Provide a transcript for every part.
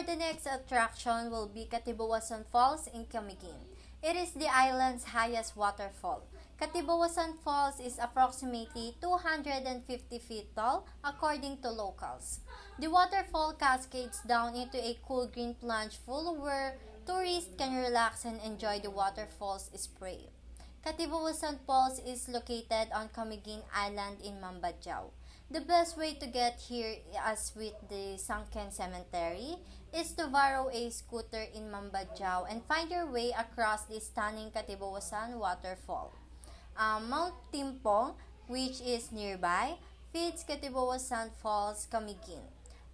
For the next attraction will be Katibawasan Falls in Camiguin. It is the island's highest waterfall. Katibawasan Falls is approximately 250 feet tall according to locals. The waterfall cascades down into a cool green plunge pool where tourists can relax and enjoy the waterfall's spray. Katibawasan Falls is located on Camiguin Island in Mambadyao. The best way to get here, as with the sunken cemetery, is to borrow a scooter in Mambadyao and find your way across the stunning Katibawasan waterfall. Mount Timpong, which is nearby, feeds Katibawasan Falls Camiguin,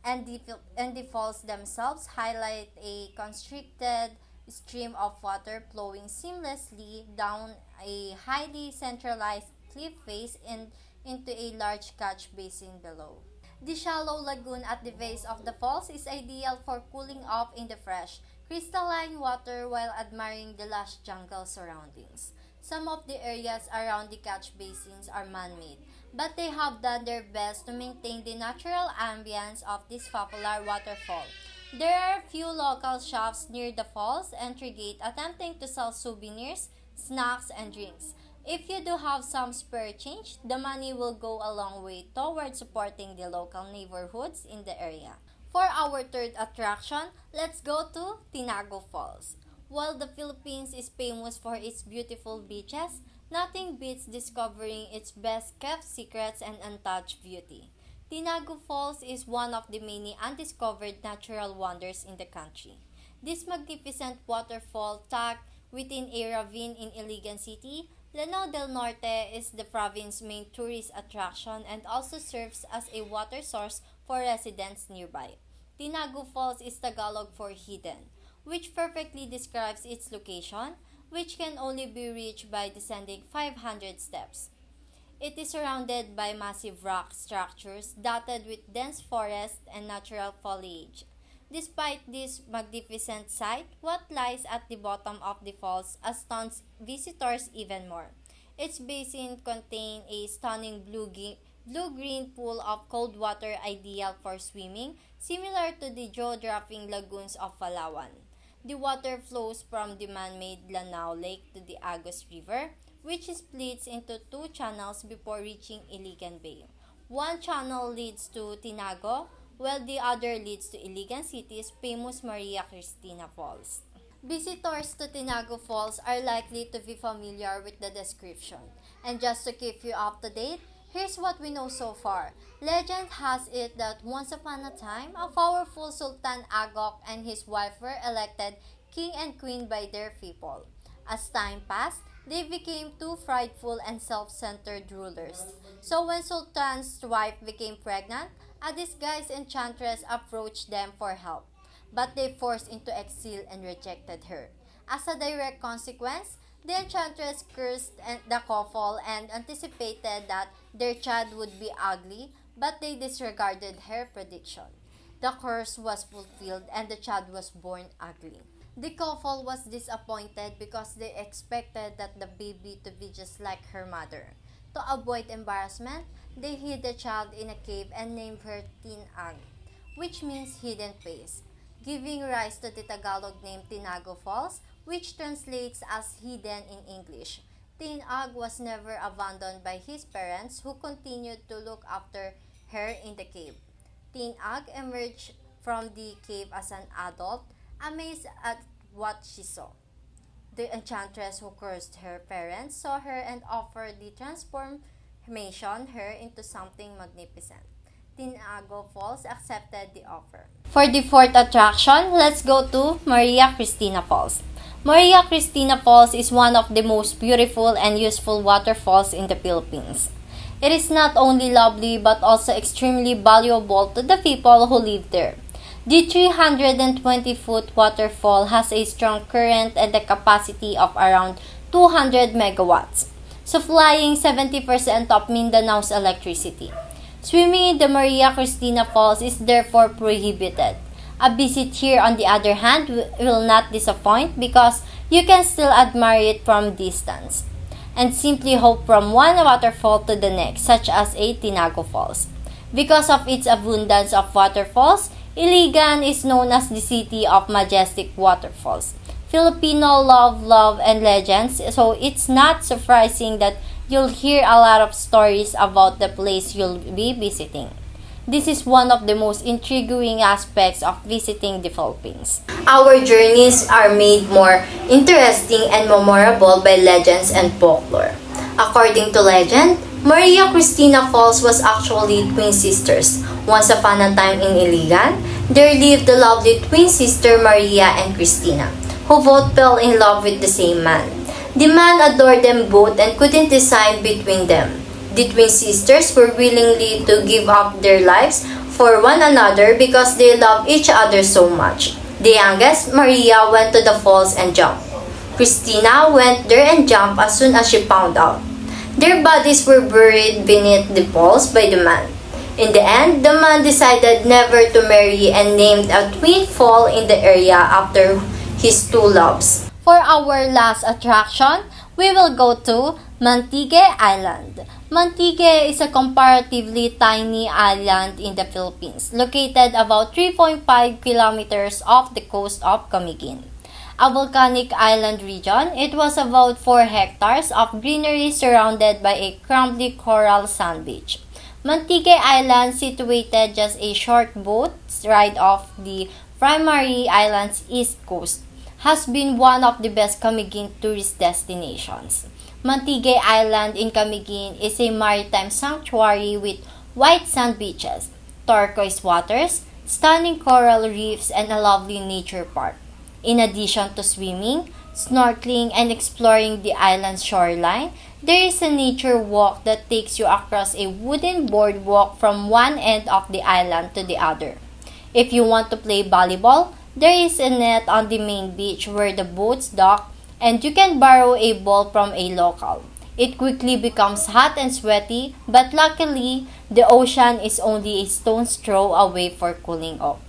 and the falls themselves highlight a constricted stream of water flowing seamlessly down a highly centralized cliff face and into a large catch basin below. The shallow lagoon at the base of the falls is ideal for cooling off in the fresh, crystalline water while admiring the lush jungle surroundings. Some of the areas around the catch basins are man-made, but they have done their best to maintain the natural ambience of this popular waterfall. There are few local shops near the falls entry gate attempting to sell souvenirs, snacks, and drinks. If you do have some spare change, the money will go a long way toward supporting the local neighborhoods in the area. For our third attraction, let's go to Tinago Falls. While the Philippines is famous for its beautiful beaches, nothing beats discovering its best-kept secrets and untouched beauty. Tinago Falls is one of the many undiscovered natural wonders in the country. This magnificent waterfall tucked within a ravine in Iligan City, Lanao del Norte is the province's main tourist attraction and also serves as a water source for residents nearby. Tinago Falls is Tagalog for hidden, which perfectly describes its location, which can only be reached by descending 500 steps. It is surrounded by massive rock structures dotted with dense forest and natural foliage. Despite this magnificent sight, what lies at the bottom of the falls astounds visitors even more. Its basin contains a stunning blue-green pool of cold water ideal for swimming, similar to the jaw-dropping lagoons of Palawan. The water flows from the man-made Lanao Lake to the Agus River, which splits into two channels before reaching Iligan Bay. One channel leads to Tinago, while the other leads to Iligan City's famous Maria Cristina Falls. Visitors to Tinago Falls are likely to be familiar with the description. And just to keep you up to date, here's what we know so far. Legend has it that once upon a time, a powerful Sultan Agok and his wife were elected king and queen by their people. As time passed, they became two prideful and self-centered rulers. So when Sultan's wife became pregnant, a disguised enchantress approached them for help, but they forced into exile and rejected her. As a direct consequence, the enchantress cursed the couple and anticipated that their child would be ugly, but they disregarded her prediction. The curse was fulfilled and the child was born ugly. The couple was disappointed because they expected that the baby to be just like her mother. To avoid embarrassment, they hid the child in a cave and named her Tin Ag, which means hidden face, giving rise to the Tagalog name Tinago Falls, which translates as hidden in English. Tin Ag was never abandoned by his parents, who continued to look after her in the cave. Tin Ag emerged from the cave as an adult, amazed at what she saw. The enchantress who cursed her parents saw her and offered the transformation her into something magnificent. Tinago Falls accepted the offer. For the fourth attraction, let's go to Maria Cristina Falls. Maria Cristina Falls is one of the most beautiful and useful waterfalls in the Philippines. It is not only lovely but also extremely valuable to the people who live there. The 320-foot waterfall has a strong current and a capacity of around 200 megawatts, supplying 70% of Mindanao's electricity. Swimming in the Maria Cristina Falls is therefore prohibited. A visit here, on the other hand, will not disappoint because you can still admire it from distance and simply hop from one waterfall to the next, such as a Tinago Falls. Because of its abundance of waterfalls, Iligan is known as the city of majestic waterfalls. Filipino love, and legends, so it's not surprising that you'll hear a lot of stories about the place you'll be visiting. This is one of the most intriguing aspects of visiting the Philippines. Our journeys are made more interesting and memorable by legends and folklore. According to legend, Maria Cristina Falls was actually twin sisters. Once upon a time in Iligan, there lived the lovely twin sister Maria and Cristina, who both fell in love with the same man. The man adored them both and couldn't decide between them. The twin sisters were willingly to give up their lives for one another because they loved each other so much. The youngest, Maria, went to the falls and jumped. Christina went there and jumped as soon as she found out. Their bodies were buried beneath the falls by the man. In the end, the man decided never to marry and named a twin fall in the area after his two loves. For our last attraction, we will go to Mantigue Island. Mantigue is a comparatively tiny island in the Philippines, located about 3.5 kilometers off the coast of Camiguin, a volcanic island region. It was about 4 hectares of greenery surrounded by a crumbly coral sand beach. Mantigue Island, situated just a short boat ride off the primary island's east coast, has been one of the best Camiguin tourist destinations. Mantigue Island in Camiguin is a maritime sanctuary with white sand beaches, turquoise waters, stunning coral reefs, and a lovely nature park. In addition to swimming, snorkeling, and exploring the island's shoreline, there is a nature walk that takes you across a wooden boardwalk from one end of the island to the other. If you want to play volleyball, there is a net on the main beach where the boats dock, and you can borrow a ball from a local. It quickly becomes hot and sweaty, but luckily, the ocean is only a stone's throw away for cooling off.